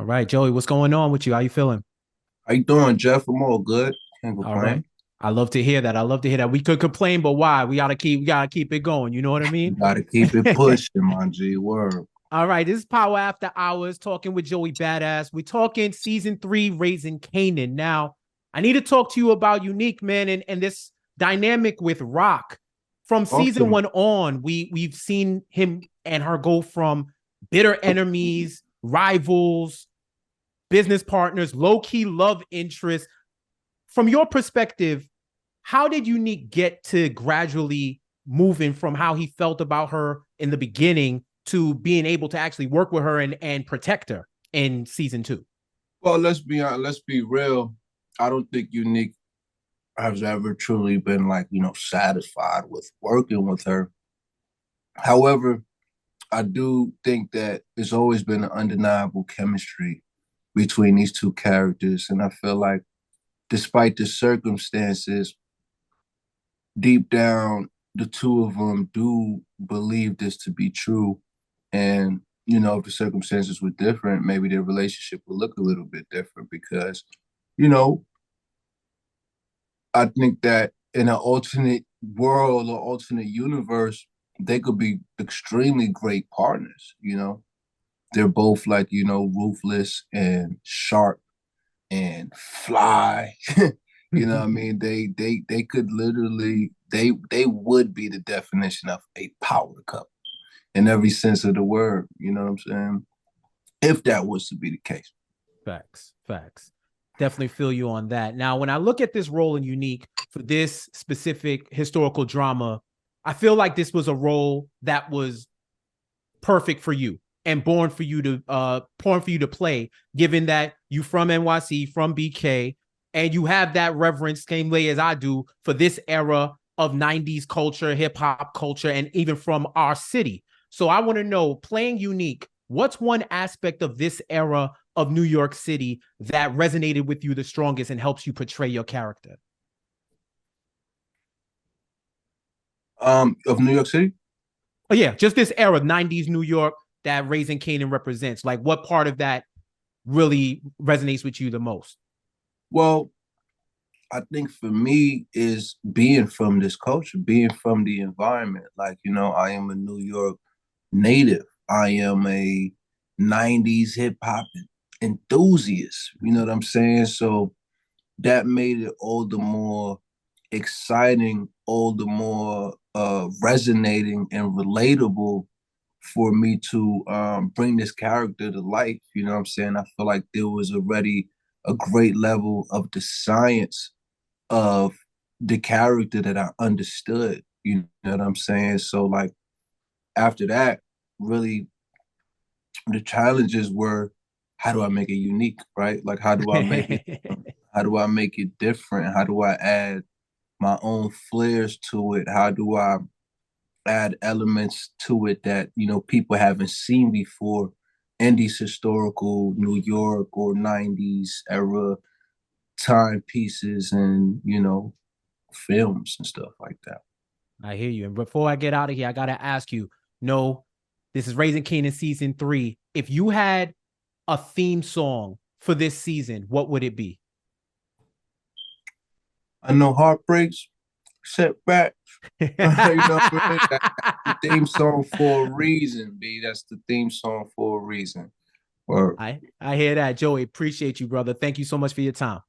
All right, Joey, what's going on with you? How you feeling? How you doing, Jeff? I'm all good. Can't All right. complain. I love to hear that. I love to hear that. We could complain, but why? We gotta keep it going. You know what I mean? You gotta keep it pushing, my G. Word. All right. This is Power After Hours talking with Joey Badass. We're talking season three, Raising Kanan. Now, I need to talk to you about Unique, man, and this dynamic with Rock. From Talk to season me. one on, we've seen him and her go from bitter enemies, rivals, business partners, low-key love interests. From your perspective, how did Unique get to gradually moving from how he felt about her in the beginning to being able to actually work with her and protect her in season two? Well, let's be honest, let's be real. I don't think Unique has ever truly been satisfied with working with her. However, I do think that there's always been an undeniable chemistry between these two characters. And I feel like despite the circumstances, deep down, the two of them do believe this to be true. And, if the circumstances were different, maybe their relationship would look a little bit different because, you know, I think that in an alternate world or alternate universe, they could be extremely great partners. They're both ruthless and sharp and fly. What I mean? They could literally they would be the definition of a power couple in every sense of the word. You know what I'm saying? If that was to be the case. Facts, facts. Definitely feel you on that. Now, when I look at this role in Unique for this specific historical drama, I feel like this was a role that was perfect for you and born for you to play, given that you from NYC, from BK, and you have that reverence, same way as I do, for this era of 90s culture, hip hop culture, and even from our city. So I want to know, playing Unique, what's one aspect of this era of New York City that resonated with you the strongest and helps you portray your character? Of New York City. Oh yeah, just this era, 90s New York that Raising Kanan represents. Like what part of that really resonates with you the most? Well, I think for me is being from this culture, being from the environment. I am a New York native. I am a 90s hip hop enthusiast. You know what I'm saying? So that made it all the more exciting, all the more resonating and relatable for me to bring this character to life. You know what I'm saying? I feel like there was already a great level of the science of the character that I understood. You know what I'm saying? So like after that, really the challenges were how do I make it unique, right? Like how do I make it different? How do I add my own flares to it? How do I add elements to it that, people haven't seen before in these historical New York or 90s era timepieces and, films and stuff like that. I hear you. And before I get out of here, I gotta ask you. No, this is Raising Kanan season three. If you had a theme song for this season, what would it be? I know heartbreaks, setbacks. You know what I mean? That's the theme song for a reason, B. That's the theme song for a reason. Or I hear that, Joey. Appreciate you, brother. Thank you so much for your time.